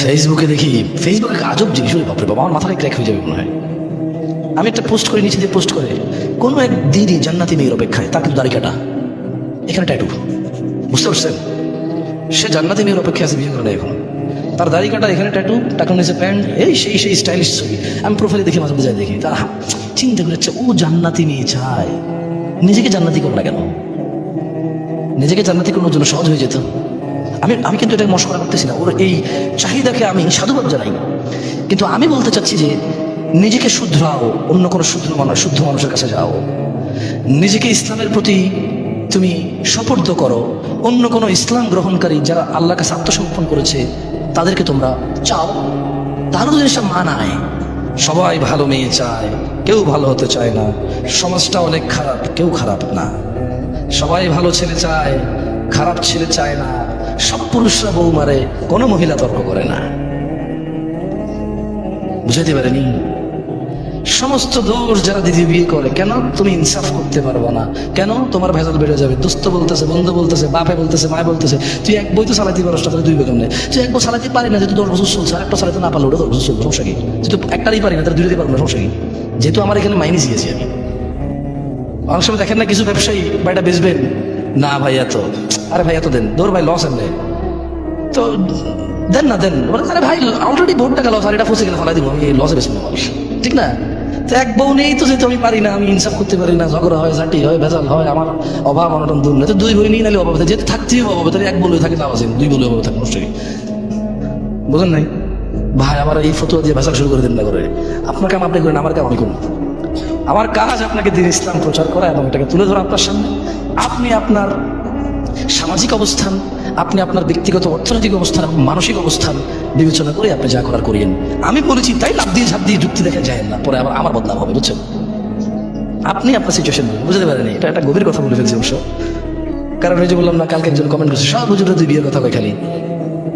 ফেসবুকে দেখি, ফেসবুকে আজব জিনিস, বাপরে বাবা, আমার মাথায় ক্র্যাক হয়ে যাবে মনে হয়। আমি একটা পোস্ট করে নিচে দিয়ে পোস্ট করে, কোনো এক দিদি জান্নাতি মেয়ের অপেক্ষায়, তার কিন্তু দাড়ি কাটা, এখানে ট্যাটু, বুঝতে পারছেন? সে জান্নাতি মেয়ের অপেক্ষায় আছে, বিয়ে করে না এখন, তার দাড়ি কাটা, এখানে ট্যাটু, টাকার নিচে প্যান্ট, এই সেই স্টাইলিশ ছবি। আমি প্রোফাইলে দেখি, মাঝে মাঝে যাই দেখি, তারা চিন্তা করেছে ও জান্নাতি মেয়ে চায়, নিজেকে জান্নাতি করো না কেন? নিজেকে জান্নাতি করানোর জন্য সহজ হয়ে যেত। আমি কিন্তু এটা মশকরা করতেছি না, ওর এই চাহিদাকে আমি সাধুবাদ জানাই, কিন্তু আমি বলতে চাচ্ছি যে নিজেকে শুধরাও, অন্য কোনো শুদ্ধ মানুষের কাছে যাও, নিজেকে ইসলামের প্রতি তুমি সুপর্দ করো, অন্য কোনো ইসলাম গ্রহণকারী যারা আল্লাহর কাছে আত্মসমর্পণ করেছে তাদেরকে তোমরা চাও, তাহলে তো জিনিসটা মানায়। সবাই ভালো মেয়ে চায়, কেউ ভালো হতে চায় না, সমাজটা অনেক খারাপ, কেউ খারাপ না। সবাই ভালো ছেলে চায়, খারাপ ছেলে চায় না। সব পুরুষরা বউ মারে, কোনো মহিলা তর্ক করে না। বুঝাইতে পারেনি? সমস্ত দোষ যারা দিদি বিয়ে করে, কেন তুমি ইনসাফ করতে পারবো না? কেন তোমার ভেজাল বেড়ে যাবে? দোস্ত বলতেছে, বন্ধু বলতেছে, বাপে বলতেছে, মায় বলতেছে, তুই এক বই তো চালাতে পারস না, তাহলে দুই বেগম নেই। তুই এক বই চালাতে পারি না, যেহেতু 10 বছর চলছে, আর একটা চালাতে না পারলে ওটা 10 বছর চলবে, সমস্যা কি? যেহেতু একটারই পারি না, তাহলে দুইটাই পারবো না, সমস্যা কি? যেহেতু আমার এখানে মাইনে দিয়েছি আমি। অনেক সময় দেখেন না, কিছু ব্যবসায়ী বাড়িটা বেচবেন না, ভাই এত, আরে ভাই এত দেন, ধর ভাই লস এমনি, তো দেন না, দেন, আরে ভাই অলরেডি বহুত টাকা লস, আর এটা ফসে গেলে ফেলাই দিব, আমি এই লসে বেসবো মানুষ, ঠিক না? তো এক বউ নেই তো, যেহেতু আমি পারি না, আমি ইনসাফ করতে পারি না, ঝগড়া হয়, ঝাঁটি হয়, ভেজাল হয়, আমার অভাব অনটন দূর নেই, তো দুই বই নিয়ে নাহলে অভাব, যেহেতু থাকতেই অভাব, তাহলে এক বলে থাকে লাভ আছে, দুই বলে অভাব থাকে, নষ্ট। বুঝেন নাই ভাই? আমার এই ফটো দিয়ে ভেজাল শুরু করে দেন না করে, আপনার কাম আপনি করেন, আমার কাম আমি করুন। আমার কাজ আপনাকে দিন ইসলাম প্রচার করা এবং এটাকে তুলে ধরা আপনার সামনে। আপনি আপনার সামাজিক অবস্থান, আপনি আপনার ব্যক্তিগত অর্থনৈতিক অবস্থান এবং মানসিক অবস্থান বিবেচনা করে আপনি যা করার করিয়েন। আমি বলেছি তাই লাভ দিয়ে ঝাঁপ দিয়ে যুক্তি দেখা যায় না, পরে আবার আমার বদনাম হবে, বুঝছেন? আপনি আপনার সিচুয়েশন বুঝতে পারেন, এটা একটা গভীর কথা বলে ফেলছি অবশ্য, কারণ ওই যে বললাম না, কালকে একজন কমেন্ট করছে, সব হুজুরা তুই বিয়ের কথা কয় খালি।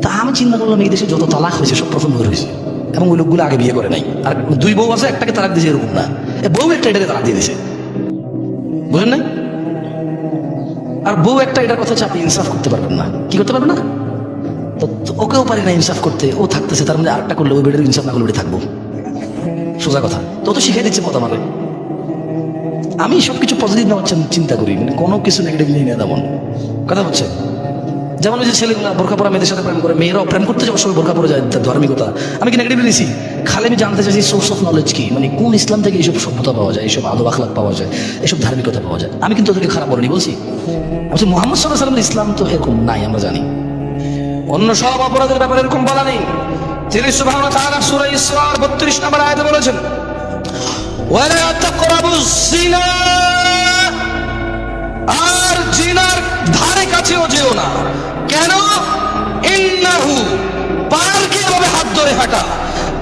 তা আমি চিন্তা করলাম, এই দেশে যত তালাক হয়েছে সব প্রথম বউ হয়েছে, এবং ওই লোকগুলো আগে বিয়ে করে নাই, আর দুই বউ আছে, একটাকে তালাক দিয়েছে এরকম না, বউ একটা এটাকে তালাক দিয়ে দিয়েছে, বুঝলেন নাই? আর বউ একটা এটার কথা হচ্ছে আপনি ইনসাফ করতে পারবেন না, কি করতে পারবেন না? তো ওকেও পারি না ইনসাফ করতে, ও থাকতেছে, তার মানে আরেকটা করলে ওই বেডের ইনসাফ না করলে বেডে থাকবো, সোজা কথা। তো শিখাই দিচ্ছে মত মানে, আমি সবকিছু পজিটিভ নেওয়ার চিন্তা করি, মানে কোনো কিছু নেগেটিভ নিয়ে না, তেমন কথা হচ্ছে। যেমন ওই যে ছেলেগুলা বোরখা পরা মেয়েদের সাথে প্রেম করে, মেয়েরাও প্রেম করতে যাওয়ার সময় বোরখা পরে যায়, ধার্মিকতা। আমি কি নেগেটিভ নিয়েছি? খালি আমি জানতে চাইছি সোর্স অফ নলেজ কি, মানে কোন ইসলাম থেকে এইসব সভ্যতা পাওয়া যায়, এইসব আদব আখলাক পাওয়া যায়, এইসব ধার্মিকতা পাওয়া যায়। আমি কিন্তু ওদেরকে খারাপ বলিনি, বলছি আমি মুহাম্মদ সাল্লাল্লাহু আলাইহি ওয়াসাল্লামের ইসলাম তো এরকম নাই, আমরা জানি। অন্য সব অপরাধের ব্যাপারে এরকম বলা নেই। তিনি সুবহানাহু ওয়া তাআলা সূরা ইসরার 32 নম্বর আয়াতে বলেছেন, ওয়ালা তাকরাবুজ জিনা, আর জিনার ধারে কাছেও যেও না। কেন? ইন্নাহু, পারকে এভাবে হাত ধরে হাঁটা,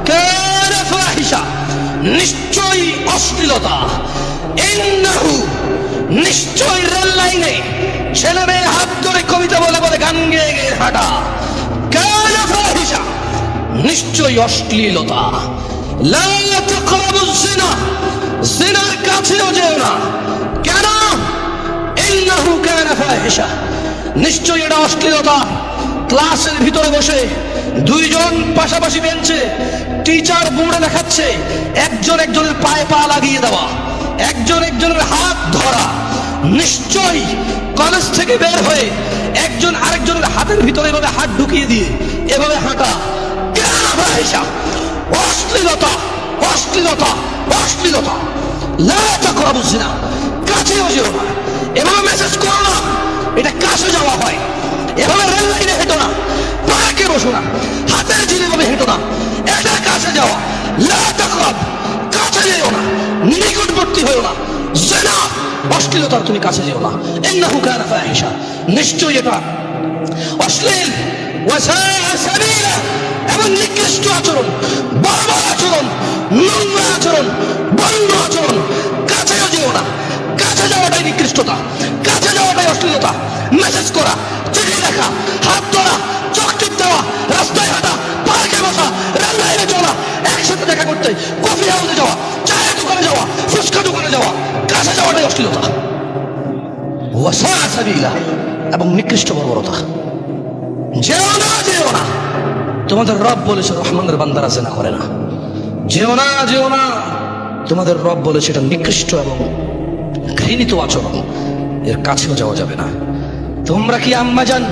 কানা ফাহিশা, নিশ্চয়ই অশ্লীলতা। ইন্নাহু, নিশ্চয়ই রেল লাইনে ছেলে মেয়ে হাত ধরে কবিতা বলে বলে গান গেয়ে গেয়ে হাঁটা, কানা ফাহিশা, নিশ্চয়ই অশ্লীলতা। লা তাকরাবুজ জিনা, জিনার কাছেও যেও না। কেন? ইন্নাহু কানা ফাহিশা, নিশ্চয়ই এটা অশ্লীলতা। ক্লাসের ভিতরে বসে দুইজন পাশাপাশি বেঞ্চে, টিচার বোর্ডে দেখাচ্ছে, একজন একজনের পায়ে পা লাগিয়ে দেওয়া, একজন একজনের হাত ধরা, নিশ্চয়ই কলেজ থেকে বের হয়ে একজন আরেকজনের হাতের ভিতরে এভাবে হাত ঢুকিয়ে দিয়ে এভাবে হাঁটা, কানা ফাহিশা, অশ্লীলতা, অশ্লীলতা, অশ্লীলতা। লা তাকরাবুজ জিনা, কাছেও যেও না। এভাবে মেসেজ করো না, এটা কাছে যাওয়া হয়। এভাবে রেল লাইনে হেঁটো না, পার্কে বসো না, হাতের ঝিলে ভাবে হেঁটো না, এটা কাছে যাওয়া। লা তাকরাব, কাছে যেও না, নিকটবর্তী হয়েও না। জিনা, অশ্লীলতার তুমি কাছে যেও না। ইন্নাহু কানা ফাহিশা, নিশ্চয়ই এটা অশ্লীল। ওয়া সাআ সাবিলা, এবং নিকৃষ্ট আচরণ, বর্বর আচরণ, নোংরা আচরণ, বন্য আচরণ। কাছেও যেও না, কাছে যাওয়াটাই নিকৃষ্টতা, কাছে যাওয়াটাই অশ্লীলতা। মেসেজ করা, চিঠি লেখা, হাত ধরা, চোখ টিপ দেওয়া, রাস্তায় হাঁটা, পার্কে বসা, রেল লাইনে চলা, একসাথে দেখা করতে, কফি হাউসে যাওয়া, চায়ের দোকানে যাওয়া, ফুচকা দোকানে যাওয়া, কাছে যাওয়াটাই অশ্লীলতা। ওয়া সাআ সাবিলা, এবং নিকৃষ্ট বর্বরতা। যেও না, যেও না। তোমাদের রব বলেছে রহমানের বান্দারা জিনা করে না। যেও না, যেও না। তোমাদের রব বলেছে এটা নিকৃষ্ট এবং ঘৃণিত আচরণ, এর কাছেও যাওয়া যাবে না। তোমরা কি আম্মাজান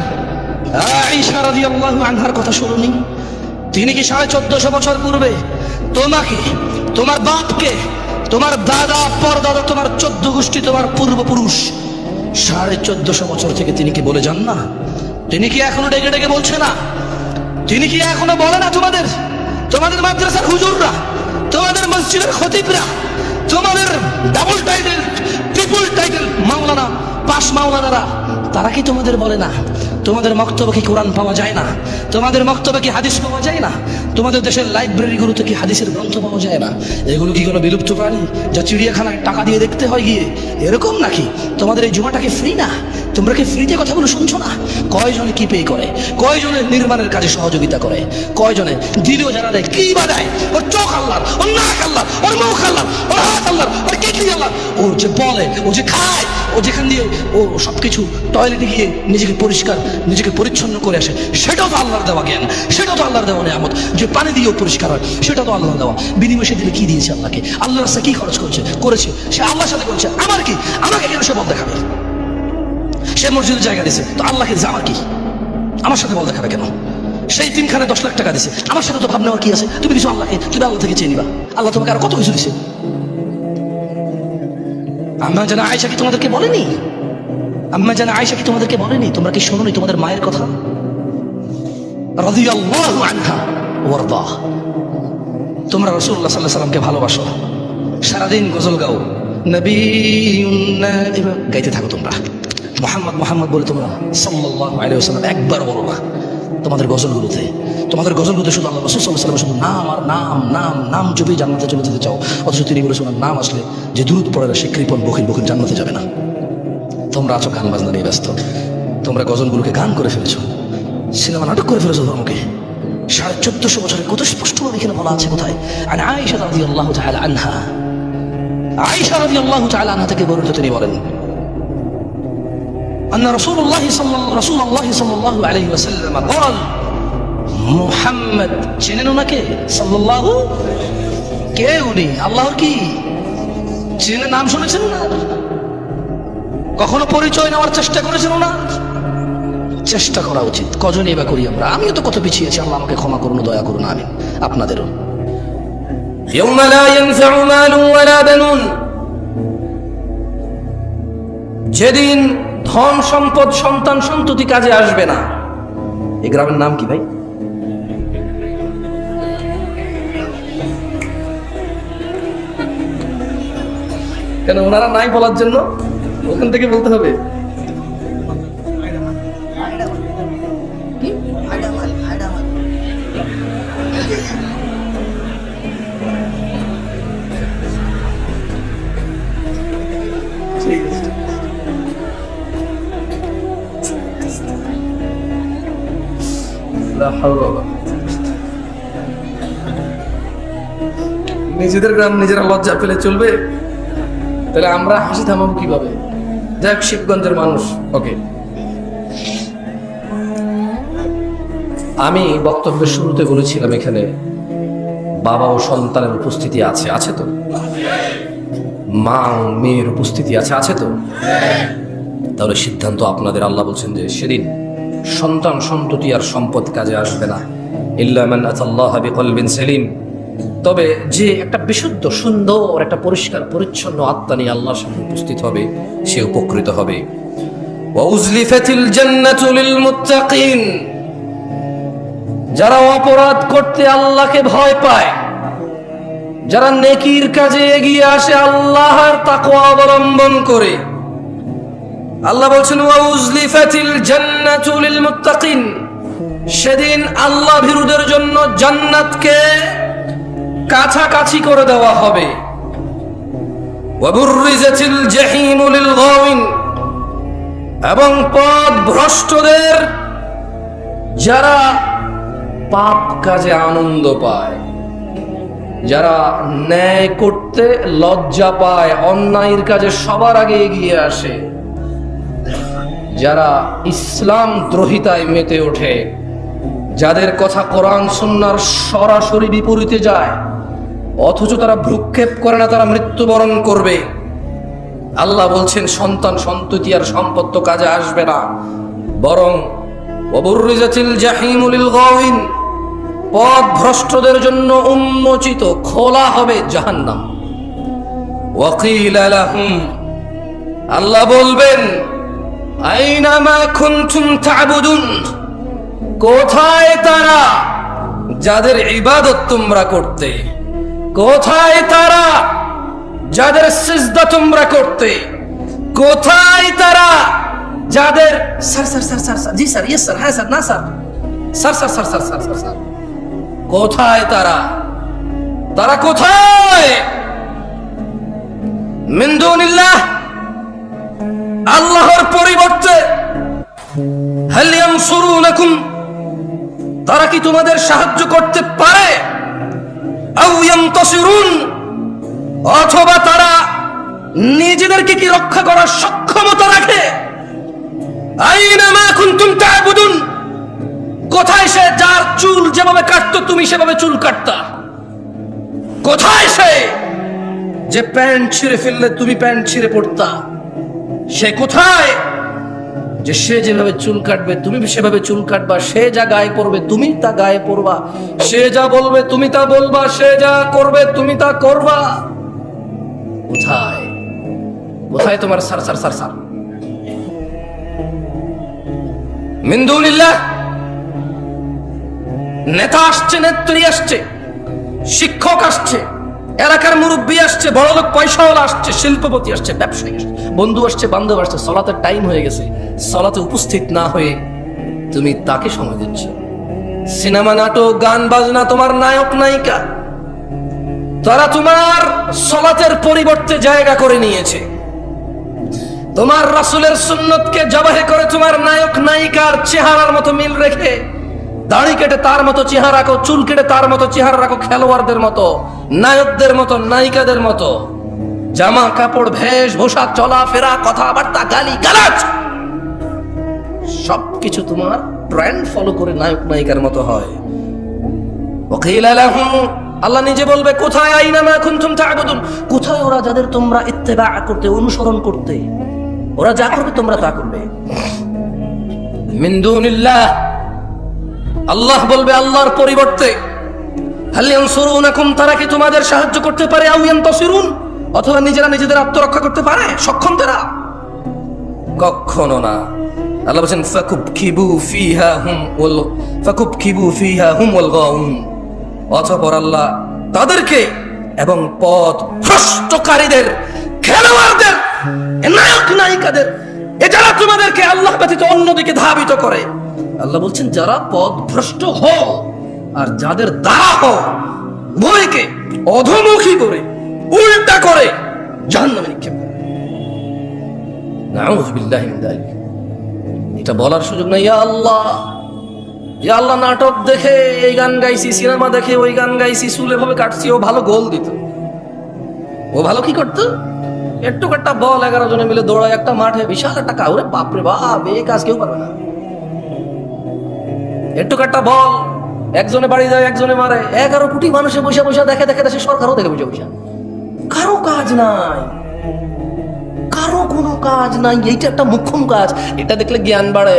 আয়েশা রাদিয়াল্লাহু আনহার কথা শুনোনি? তিনি কি 1450 বছর পূর্বে তোমাকে, তোমার বাপকে, তোমার দাদা, পরদাদা, তোমার 14 গোষ্ঠী, তোমার পূর্বপুরুষ 1450 বছর থেকে তিনি কি বলে যান না? তিনি কি এখনো ডেকে ডেকে বলছে না? তিনি কি এখনো বলে না? তোমাদের মাদ্রাসার হুজুররা, তোমাদের মসজিদের খতিবরা, তোমাদের ডাবল টাইটেল, ট্রিপল টাইটেল মাওলানা, পাশ মাওলানারা, তারা কি তোমাদের বলে না? তোমাদের মক্তবে কি কোরআন পাওয়া যায় না? তোমাদের মক্তবে কি হাদিস পাওয়া যায় না? তোমাদের দেশের লাইব্রেরিগুলোতে কি হাদিসের গ্রন্থ পাওয়া যায় না? এগুলো কি কোনো বিলুপ্ত প্রাণী যা চিড়িয়াখানায় টাকা দিয়ে দেখতে হয় গিয়ে? এরকম নাকি? তোমাদের এই জুমাটা কি ফ্রি না? তোমরা কি ফ্রিতে কথাগুলো শুনছো না? কয়জনে কি পে করে, কয়জনে নির্মাণের কাজে সহযোগিতা করে, কয়জনে দিলেও যারা দেয় কি বা দেয়? ওর চোখ আল্লাহর, ওর নাক আল্লাহর, ওর মুখ আল্লাহর, ওর হাত আল্লাহর, ওর কিডনি আল্লাহর। ও যে বলে, ও যে খায়, ও যেখান দিয়ে ও সবকিছু টয়লেটে গিয়ে নিজেকে পরিষ্কার, নিজেকে পরিচ্ছন্ন করে আসে, সেটাও তো আল্লাহর দেওয়া জ্ঞান, সেটাও তো আল্লাহর দেওয়া নিয়ামত। যে পানি দিয়েও পরিষ্কার হয়, সেটা তো আল্লাহর দেওয়া। বিনিময়ে সে দিলে কি দিয়েছে আল্লাহকে? আল্লাহর রাস্তায় কি খরচ করেছে সে আল্লাহর সাথে করছে। আমার কি? আমাকে কেন সে বল দেখাবে? সে মসজিদের জায়গা দিছে, তো আল্লাহকে দিছে, আমার কি? আমার সাথে বল দেখাবে কেন? সেই তিনখানে 10 লাখ টাকা দিছে, আমার সাথে তো ভাব নেওয়ার কি আছে? তুমি দিছো আল্লাহকে, তুমি আল্লাহ থেকে চেয়ে নিবা। আল্লাহ তোমাকে আর কত কিছু দিছে। আম্মা জান আয়েশা কি তোমাদেরকে বলেনি? আম্মা জান আয়েশা কি তোমাদেরকে বলেনি? তোমরা কি শোনোনি তোমাদের মায়ের কথা? রাদিয়াল্লাহু আনহা ওয়ারদা। তোমরা রাসূলুল্লাহ সাল্লাল্লাহু আলাইহি সাল্লামকে ভালোবাসো, সারাদিন গজল গাও, নবিয়ুন্না গাইতে থাকো তোমরা। মুহাম্মদ মুহাম্মদ বলে তোমরা সাল্লাল্লাহু আলাইহি ওয়াসাল্লাম একবার বলো না তোমাদের গজলগুলোতে। তোমাদের গজলগুলোতে শুধু আল্লাহ রাসূল সাল্লাল্লাহু আলাইহি ওয়াসাল্লাম শুধু নাম আর নাম, নাম নাম জপে জান্নাতে চলে যেতে চাও, অথচ তিনি বলেছেন নাম আসলে যে দুরূদ পড়ে না সে কৃপণ বখিল বখিল জান্নাতে যাবে না। তোমরা আছো গান বাজনা নিয়ে ব্যস্ত, তোমরা গজলগুলোকে গান করে ফেলেছো, সিনেমা নাটক করে ফেলেছো ধর্মকে। 1450 বছরে কত স্পষ্টভাবে এখানে বলা আছে কোথায়? আর আয়েশা রাদিয়াল্লাহু তাআলা আনহা, আয়েশা রাদিয়াল্লাহু তাআলা আনহা থেকে বর্ণিত, তিনি বলেন أن رسول الله صلى الله عليه وسلم قال মুহাম্মদ চেনেন ওনাকে? সাল্লাল্লাহু, কে উনি? আল্লাহর কি চেনে? নাম শুনেছেন না? কখনো পরিচয় নেওয়ার চেষ্টা করেছেন না? চেষ্টা করা উচিত। কজনই এবার করি আমরা? আমিও তো কত পিছিয়েছি, আল্লাহ আমাকে ক্ষমা করুন, দয়া করুন, আমিন। আপনাদেরও। ইয়াউমা লা ইয়ানফাউ মালুন ওয়ালা বানুন, যেদিন ধন সম্পদ সন্তান সন্ততি কাজে আসবে না। এই গ্রামের নাম কি ভাই? কেন ওনারা নাই বলার জন্য ওখান থেকে বলতে হবে? নিজেদের গ্রাম নিজেরা লজ্জা পেলে চলবে? তাহলে আমরা হাসি থামাবো কিভাবে? যাক, শিবগঞ্জের মানুষ। ওকে, আমি বক্তব্যের শুরুতে বলেছিলাম এখানে বাবা ও সন্তানের উপস্থিতি আছে, আছে তো? মা ও মেয়ের উপস্থিতি আছে, আছে তো? তাহলে সিদ্ধান্ত আপনাদের। আল্লাহ বলছেন যে সেদিন সন্তান সন্ততি আর সম্পদ কাজে আসবে না, ইল্লা মান আতাল্লাহা বিকলবিন সালিম, তবে যে একটা বিশুদ্ধ সুন্দর একটা পরিষ্কার পরিচ্ছন্ন আত্মা নিয়ে আল্লাহর সামনে উপস্থিত হবে সে উপকৃত হবে। ওয়া উজলিফাতিল জান্নাতু লিল মুত্তাকিন, যারা অপরাধ করতে আল্লাহকে ভয় পায়, যারা নেকির কাজে এগিয়ে আসে আল্লাহর তাকওয়া অবলম্বন করে, আল্লাহ বলছেন ওয়া উজলিফাতিল জান্নাতু লিল মুত্তাকিন, সেদিন আল্লাহ ভীরুদের জন্য জান্নাতকে কাছাকাছি করে দেওয়া হবে। ওয়া বুররিজাতিল জাহিমু লিল গাওয়িন, এবং পথ ভ্রষ্টদের, যারা পাপ কাজে আনন্দ পায়, যারা ন্যায় করতে লজ্জা পায়, অন্যায়ের কাজে সবার আগে এগিয়ে আসে, যারা ইসলাম দ্রোহিতায় মেতে ওঠে, যাদের কথা কোরআন সুন্নাহর সরাসরি বিপরীতে যায়, অথচ তারা ভ্রুক্ষেপ করে না, তারা মৃত্যুবরণ করবে। আল্লাহ বলছেন সন্তান সন্ততি আর সম্পদ তো কাজে আসবে না, বরং ওয়াবুররিজাতিল জাহিমু লিল গাওয়িন, পথ ভ্রষ্টদের জন্য উন্মোচিত খোলা হবে জাহান্নাম। ওয়াকিলা লাহুম, আল্লাহ বলবেন আইনা মা কুনতুম তা'বুদুন, কোথায় তারা যাদের ইবাদত তোমরা করতে, কোথায় তারা যাদের সিজদা তোমরা করতে, কোথায় তারা যাদের স্যার স্যার স্যার স্যার জি স্যার ইয়েস স্যার হ্যাঁ স্যার না sir sir sir sir sir sir sir sir কোথায় তারা, তারা কোথায়? মিন দুনিল্লাহ, আল্লাহর পরিবর্তে। হাল ইয়ানসুরুনাকুম, তারা কি তোমাদের সাহায্য করতে পারে? আও ইয়ানতাসিরুন, অথবা তারা নিজেদেরকে কি রক্ষা করার সক্ষমতা রাখে? আইনা মা কুনতুম তা'বুদুন, কোথায় সে যার চুল যেভাবে কাটতো তুমি সেভাবে চুল কাটতা? কোথায় সে যে প্যান্ট ছিঁড়ে ফেললে তুমি প্যান্ট ছিঁড়ে পড়তা? সে কোথায় যে সে যেভাবে চুল কাটবে তুমি সেভাবে চুল কাটবা? সে যা গায়ে পড়বে তুমি তা গায়ে পড়বা, সে যা বলবে তুমি তা বলবা, সে যা করবে তুমি তা করবা। কোথায়, কোথায় তোমার সার সার সার সার? মিন দুনিল্লাহ, নেতা আসছে, নেত্রী আসছে, শিক্ষক আসছে, এলাকার মুরব্বী আসছে, বড়লোক পয়সাওয়ালা আসছে, শিল্পপতি আসছে, ব্যবসায়ী আসছে, বন্ধু আসছে, বান্ধব আসছে, সালাতের টাইম হয়ে গেছে, সালাতে উপস্থিত না হয়ে তুমি তাকে সময় দিচ্ছ। সিনেমা, নাটক, গান বাজনা তোমার নায়ক নায়িকা, তারা তোমার সালাতের পরিবর্তে জায়গা করে নিয়েছে। তোমার রাসূলের সুন্নতকে জবাহে করে তোমার নায়ক নায়িকার চেহারার মতো মিল রেখে দাড়ি কেটে তার মতো চেহারা রাখো, চুল কেটে তার মতো চেহারা রাখো, খেলোয়াড়দের মতো, নায়কদের মতো, নায়িকাদের মতো, জামা কাপড়, ভেষ ভূষা, চলাফেরা, কথাবার্তা, গালি গালাজ সবকিছু তোমার ট্রেন্ড ফলো করে নায়ক নায়িকার মতো হয়। ওয়াকিলা লাহুম, আল্লাহ নিজে বলবে কোথায় আইনা মা কুনতুম তা'বুদুন, কোথায় ওরা যাদের তোমরা ইত্তেবা করতে, অনুসরণ করতে, ওরা যা করবে তোমরা তা করবে। মিন দুনিল্লাহ, আল্লাহ বলবে আল্লাহর পরিবর্তে। হাল ইয়ানসুরুনাকুম, তারা কি তোমাদের সাহায্য করতে পারে? আও ইয়ানতাসিরুন, অথবা নিজেরা নিজেদের আত্মরক্ষা করতে পারে? সক্ষম তারা? কখনো না। আল্লাহ বলেন ফাকুবকিবু ফিহা হুম ওয়াল গাউন, অতঃপর আল্লাহ তাদেরকে এবং পথ ভ্রষ্টকারীদের, খেলোয়াড়দের, নায়ক নায়িকাদের, যারা তোমাদেরকে আল্লাহ ব্যতীত অন্যদিকে ধাবিত করে, আল্লাহ বলছেন যারা পথ ভ্রষ্ট হও আর যাদের দ্বারা হও, উভয়কে অধোমুখী করে, উল্টা করে জাহান্নামে নিক্ষেপ করে। নাউযু বিল্লাহি মিন যালিক। এটা বলার সুযোগ নাই। ইয়া আল্লাহ, ইয়া আল্লাহ, নাটক দেখে এই গান গাইছি, সিনেমা দেখে ওই গান গাইছি, চুল এভাবে কাটছি, ও ভালো গোল দিত। ও ভালো কি করতো? একটু একটা বল 11 জনে মিলে দৌড়ায় একটা মাঠে, বিশাল একটা কাউরে, বাপরে বাপ, এই কাজ কেউ পারবে না। একটু একটা বল একজনে বাড়ি যায়, একজনে মারে, 11 কোটি মানুষে বসে বসে দেখে দেখে দেশে সরকারও দেখে বসে বসে, কারো কাজ নাই, কারো কোনো কাজ নাই। এইটা একটা মুখ্যম কাজ। এটা দেখলে জ্ঞান বাড়ে,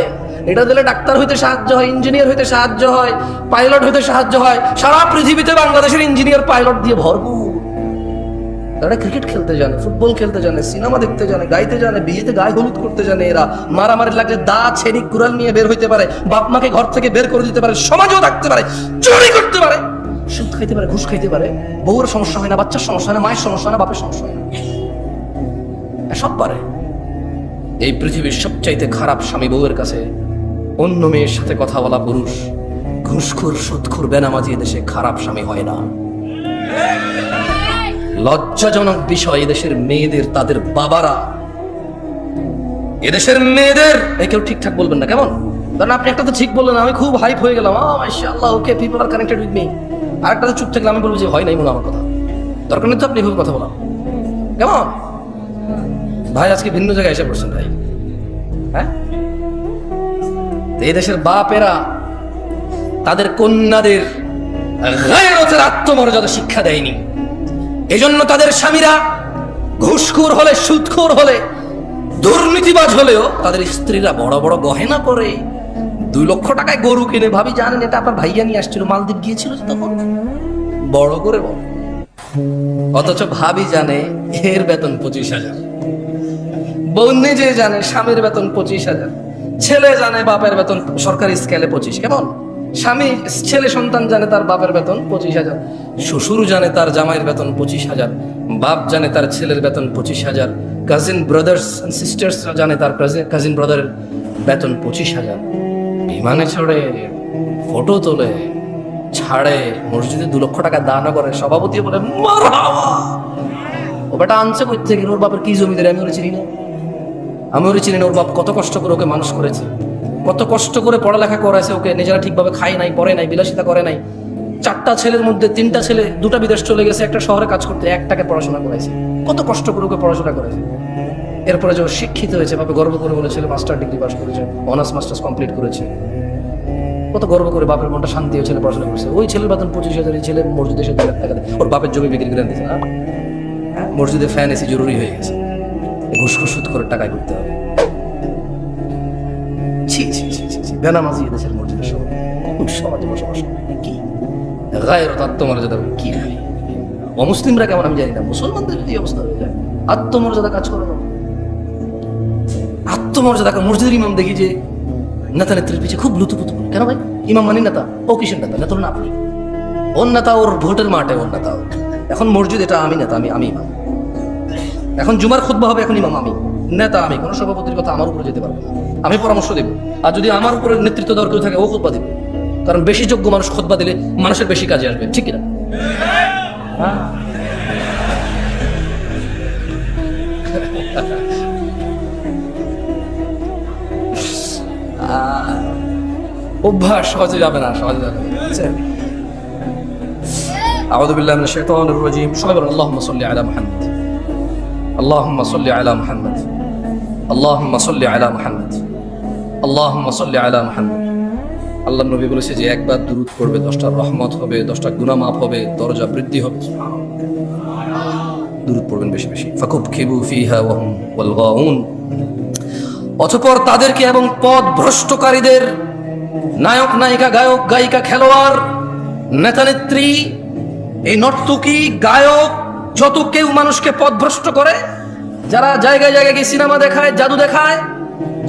এটা দিলে ডাক্তার হইতে সাহায্য হয়, ইঞ্জিনিয়ার হইতে সাহায্য হয়, পাইলট হইতে সাহায্য হয়। সারা পৃথিবীতে বাংলাদেশের ইঞ্জিনিয়ার পাইলট দিয়ে ভরপুর। তারা ক্রিকেট খেলতে জানে, ফুটবল খেলতে জানে, সিনেমা দেখতে জানে, গাইতে জানে, বিয়েতে গায়ে হলুদ করতে জানে। এরা মারামারি লাগলে দা ছেড়ি কুড়াল নিয়ে বের হইতে পারে, বাপ মাকে ঘর থেকে বের করে দিতে পারে, সমাজেও থাকতে পারে, চুরি করতে পারে, সুদ খাইতে পারে, ঘুষ খাইতে পারে। বউর সমস্যা হয় না, বাচ্চার সমস্যা হয় না, মায়ের সমস্যা হয় না, বাপের সমস্যা হয় না, সব পারে। এই পৃথিবীর সবচাইতে খারাপ স্বামী বউয়ের কাছে অন্য মেয়ের সাথে কথা বলা পুরুষ। ঘুষখোর, সুদখোর, বেনামাজি এদেশে খারাপ স্বামী হয় না। লজ্জাজনক বিষয়, এদেশের মেয়েদের, তাদের বাবারা, এদেশের মেয়েদের, কেউ ঠিকঠাক বলবেন না কেমন? কারণ আপনি একটা তো ঠিক বললেন, আমি খুব হাইপ হয়ে গেলাম, মাশাআল্লাহ, okay, people are connected with me. আর একটা চুপ থাকলে আমি বলবো যে হয় নাই মনে আমার কথা, দরকার নেই তো আপনি এভাবে কথা বলা কেমন? ভাই আজকে ভিন্ন জায়গায় এসে পড়ছেন ভাই। হ্যাঁ, এই দেশের বাপেরা তাদের কন্যাদের গায়রতের আত্মমর্যাদা শিক্ষা দেয়নি। এজন্য তাদের স্বামীরা ঘুষখোর হলে, সুদখোর হলে, দুর্নীতিবাজ হলেও তাদের স্ত্রীরা বড় বড় গহেনা পরে, 2 লক্ষ টাকায় গরু কিনে। ভাবি জানেন এটা আপনার ভাইয়া নিয়ে আসছিল, মালদ্বীপ গিয়েছিল যে তখন, বড় করে বল। অথচ ভাবি জানে এর বেতন 25,000, বউ নিজে জানে স্বামীর বেতন 25,000, ছেলে জানে বাপের বেতন সরকারি স্কেলে 25। কেমন? স্বামী, ছেলে সন্তান জানে তার বাপের বেতন 25,000, শ্বশুর জানে তার জামাইয়ের বেতন 25,000, বাপ জানে তার ছেলের বেতন 25,000, কাজিন ব্রাদার্স এন্ড সিস্টার্স জানে তার কাজিন ব্রাদারের বেতন 25,000। বিমানে চড়ে, ফটো তোলে, ছাড়ে, মসজিদে 2 লক্ষ টাকা দান করে, সভাপতি বলে মারহাবা। ও বেটা আনছে কই থেকে? ওর বাপের কি জমিদারি আমি ওরে চিনি না। আমি ওরে চিনি না। ওর বাপ কত কষ্ট করে ওকে মানুষ করেছে, কত কষ্ট করে পড়ালেখা করাইছে ওকে। নিজেরা ঠিকভাবে খায় নাই, পড়ে নাই, বিলাসিতা করে নাই। 4টা ছেলের মধ্যে 3টা ছেলে, 2টা বিদেশ চলে গেছে, একটা শহরে কাজ করতে, একটাকে পড়াশোনা করাইছে। কত কষ্ট করে ওকে পড়াশোনা করেছে। এরপরে যে ও শিক্ষিত হয়েছে, ভাবে গর্ব করে বলে ছেলে মাস্টার ডিগ্রি পাস করেছে, অনার্স মাস্টার্স কমপ্লিট করেছে। কত গর্ব করে বাপের মনটা শান্তি হয়ে ছেলে পড়াশোনা করছে। ওই ছেলের বেতন 25,000, এই ছেলে মসজিদে এসে 2 লাখ টাকা দেয়। ওর বাপের জমি বিক্রি করে দিয়েছে না, মসজিদে ফ্যান এসি জরুরি হয়ে গেছে, ঘুষ সুদ করে টাকায় করতে হবে। ছি ছি ছি ছি ছি, বেনামাজি এদেশের মসজিদের সবাই কোন সমাজে বসবাস করে কি গায়রত, আত্মমর্যাদা কি হয়? অমুসলিমরা কেমন আমি জানি না, মুসলমানদের যদি অবস্থা হয়ে যায়, আত্মমর্যাদা কাজ করে না। আত্মমর্যাদা, মসজিদের ইমাম দেখি যে নেতা নেত্রীর পিছিয়ে খুব লুতুপুতু। কেন ভাই? ইমাম মানি নেতা, ও কিসের নেতা? নেতা না আপনি, ওর নেতা ওর ভোটের মাঠে, ওর নেতা। এখন মসজিদ এটা আমি নেতা, আমি ইমাম। এখন জুমার খুতবা হবে, এখন ইমাম আমি, নেতা আমি। কোনো সভাপতির কথা আমার উপরে যেতে পারবে না, আমি পরামর্শ দেব। আর যদি আমার উপরে নেতৃত্ব দেওয়ার কেউ থাকে, ও খুতবা দেবে। কারণ বেশি যোগ্য মানুষ খুতবা দিলে মানুষের বেশি কাজে আসবে, ঠিক কিনা? অভ্যাস সহজে যাবে না, সহজে যাবে না। আউযু বিল্লাহি মিনাশ শাইতানির রাজীম। সবাই বলেন আল্লাহুম্মা সাল্লি আলা মুহাম্মাদ, আল্লাহুম্মা সাল্লি আলা মুহাম্মাদ, আল্লাহুম্মা সাল্লি আলা মুহাম্মাদ, আল্লাহুম্মা সাল্লি আলা মুহাম্মাদ। আল্লাহর নবী বলেছে যে একবার দুরূদ পড়বে 10টা রহমত হবে, 10টা গুনাহ মাফ হবে, দরজা বৃদ্ধি হবে। দুরূদ পড়বেন বেশি বেশি। ফাকুবকিবু ফিহা ওয়া হুম ওয়াল গাউন। অতঃপর তাদেরকে এবং পথ ভ্রষ্টকারীদের, নায়ক নায়িকা, গায়ক গায়িকা, খেলোয়াড়, নেতা নেত্রী, এই নর্তকী, গায়ক, যত কেউ মানুষকে পথভ্রষ্ট করে, যারা জায়গায় জায়গায় গিয়ে সিনেমা দেখায়, জাদু দেখায়,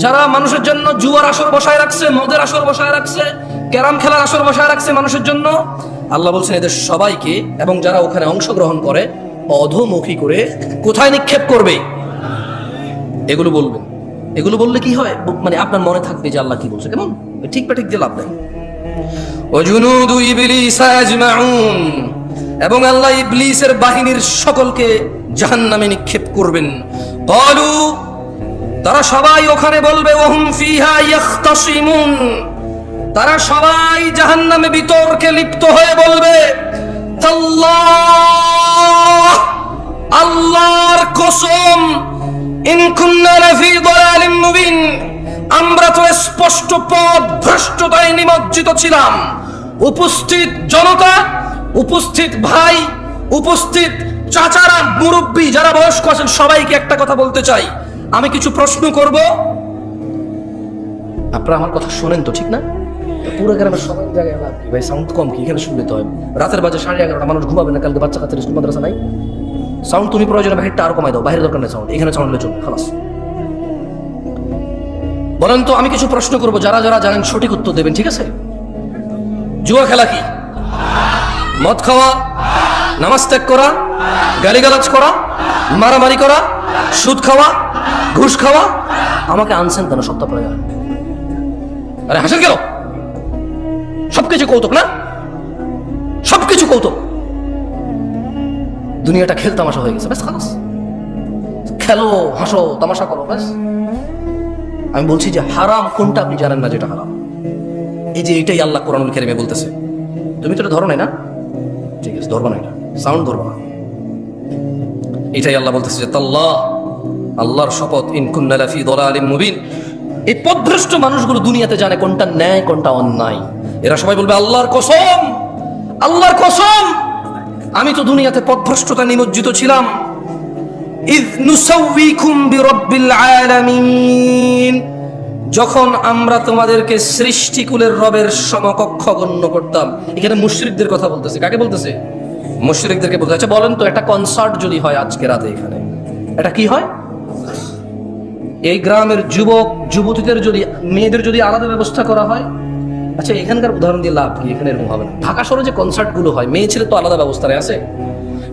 যারা মানুষের জন্য জুয়ার আসর বসায় রাখছে, মদের আসর বসায় রাখছে, ক্যারাম খেলার আসর বসায় রাখছে মানুষের জন্য, আল্লাহ বলছেন এদের সবাইকে এবং যারা ওখানে অংশগ্রহণ করে অধোমুখী করে কোথায় নিক্ষেপ করবে? এগুলো বলবেন। এগুলো বললে কি হয়? মানে আপনার মনে থাকবে যে আল্লাহ কি বলছে। কেমন? ঠিক বা ঠিক দিয়ে লাভ নাই। ওয়াজুনুদু ইবলিস আজমাউন, এবং আল্লাহ ইবলিসের বাহিনীর সকলকে জাহান্নামে নিক্ষেপ করবেন। ক্বালু, তারা সবাই ওখানে বলবে, ওয়াহুম ফিহা ইয়াখতাসিমুন, তারা সবাই জাহান্নামে বিতর্কে লিপ্ত হয়ে বলবে, তাল্লাহ, আল্লাহর কসম, ইন কুন্না লাফি দালালিম মুবিন, আমরা তো স্পষ্ট পথ ভ্রষ্টতায় নিমজ্জিত ছিলাম। উপস্থিত জনতা, উপস্থিত ভাই, উপস্থিত চাচারা, মুরব্বী, যারা বয়স্ক আছেন, সবাইকে একটা কথা বলতে চাই। আমি কিছু প্রশ্ন করব, আপনারা আমার কথা শোনেন তো, ঠিক না? পুরো গ্রামের সবাই জায়গায় ভাই সাউন্ড কম কি, এখানে শুনলে তো হয়। রাতের বাজে 11:30, মানুষ ঘুমাবে না, কালকে বাচ্চা কাচ্চার স্কুল মাদ্রাসা নাই। সাউন্ড তুমি প্রয়োজনে বাহিরটা আরো কমাই দাও, বাইরের দরকার নেই সাউন্ড, এখানে সাউন্ড হলে চলবে, খালাস। বলেন তো, আমি কিছু প্রশ্ন করব, যারা যারা জানেন সঠিক উত্তর দেবেন, ঠিক আছে? জুয়া খেলা কি? মদ খাওয়া, নামাজ ত্যাগ করা, গালিগালাজ করা, মারামারি করা, সুদ খাওয়া, ঘুষ খাওয়া। আমাকে আনছেন কেন সপ্তাহ পরে? আরে হাসেন কেন? সবকিছু কৌতুক না? সবকিছু কৌতুক। দুনিয়াটা খেল তামাশা হয়ে গেছে, ব্যাস খালাস। খেলো, হাসো, তামাশা করো, ব্যাস। আমি বলছি যে হারাম কোনটা আপনি জানেন না যেটা হারাম? এই যে এটাই আল্লাহ কোরআনুল কারীমে বলতেছে। তুমি তো এটা ধরো নাই না? ঠিক আছে, ধরবো না, এটা সাউন্ড ধরবো না। এটাই আল্লাহ বলতেছে যে তাল্লাহ, আল্লাহর শপথ, ইন কুন্না লাফি দালালিম মুবিন, এই পথভ্রষ্ট মানুষগুলো দুনিয়াতে জানে কোনটা ন্যায় কোনটা অন্যায়। এরা সবাই বলবে আল্লাহর কসম, আল্লাহর কসম, আমি তো দুনিয়াতে পথভ্রষ্টতা নিমজ্জিত ছিলাম। ইয নুসাউইকুম বিরাব্বিল আলামিন, যখন আমরা তোমাদেরকে সৃষ্টিকুলের রবের সমকক্ষ গণ্য করতাম। এখানে মুশরিকদের কথা বলতেছে। কাকে বলতেছে? মুশরিকদেরকে বলতে। আচ্ছা বলেন তো, একটা কনসার্ট যদি হয় আজকে রাতে এখানে, এটা কি হয়? এই গ্রামের যুবক যুবতীদের যদি, মেয়েদের যদি আলাদা ব্যবস্থা করা হয়, আচ্ছা এখানকার উদাহরণ দিয়ে লাভ কি? এখানে এরকম হবে না। ঢাকা শহরে যে কনসার্ট গুলো হয়, মেয়ে ছেলে তো আলাদা ব্যবস্থায় আছে,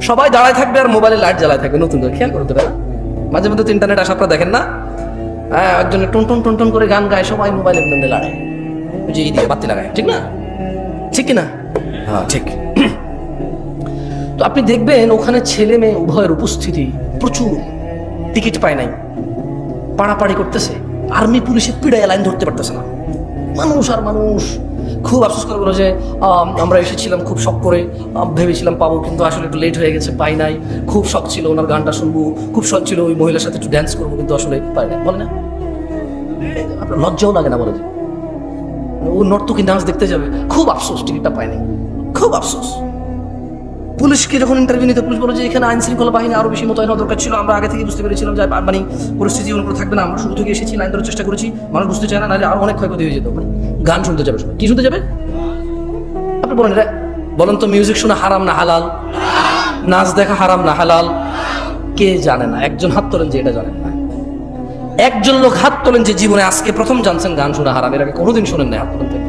সবাই দাঁড়ায় থাকবে আর মোবাইলে লাইট জ্বালায় থাকবে। নতুন করে খেয়াল করতে পারে, মাঝে মধ্যে তো ইন্টারনেট আসা আপনারা দেখেন না? হ্যাঁ, একজনে টুন টুন টুন টুন করে গান গায়, সবাই মোবাইলে লাগায়, ওই যে এই দিয়ে বাতি লাগায়, ঠিক না? ঠিক কিনা? হ্যাঁ ঠিক। তো আপনি দেখবেন ওখানে ছেলে মেয়ে উভয়ের উপস্থিতি প্রচুর, টিকিট পায় নাই, পাড়াপাড়ি করতেছে, আর্মি পুলিশের পিড়ায় লাইন ধরতে পারতেছে না, মানুষ আর মানুষ। খুব আফসোস করে বলো যে আমরা এসেছিলাম খুব শখ করে, ভেবেছিলাম পাবো, কিন্তু আসলে একটু লেট হয়ে গেছে, পাই নাই। খুব শখ ছিল ওনার গানটা শুনবো, খুব শখ ছিল ওই মহিলার সাথে একটু ড্যান্স করবো, কিন্তু আসলে পাই না। বলে না, আপনার লজ্জাও লাগে না? বলে যে ও নর্তকী ডান্স দেখতে যাবে, খুব আফসোস টিকিটটা পায়নি, খুব আফসোস। পুলিশকে যখন ইন্টারভিউ নিতে, পুলিশ বলে যে এখানে আইন শৃঙ্খলা বাহিনী আরো বেশি মোতায়েন হওয়া দরকার ছিল, আমরা আগে থেকে বুঝতে পেরেছিলাম যে মানে পরিস্থিতি অনুকূল থাকবে না, আমরা শুরু থেকে এসেছি, লাইন ধরার চেষ্টা করেছি, মানুষ বুঝতে চায় না, নাহলে আরো অনেক ক্ষয়ক্ষতি হয়ে যেত। মানে গান শুনতে যাবে সবাই, কি শুনতে যাবে? আপনি বলেন, বলেন তো, মিউজিক শোনা হারাম না হালাল? নাচ দেখা হারাম না হালাল? কে জানে না? একজন হাত তোলেন যে এটা জানেন না। একজন লোক হাত তোলেন যে জীবনে আজকে প্রথম জানছেন গান শোনা হারাম, এর আগে কোনোদিন শোনেন না, হাত তোলেন।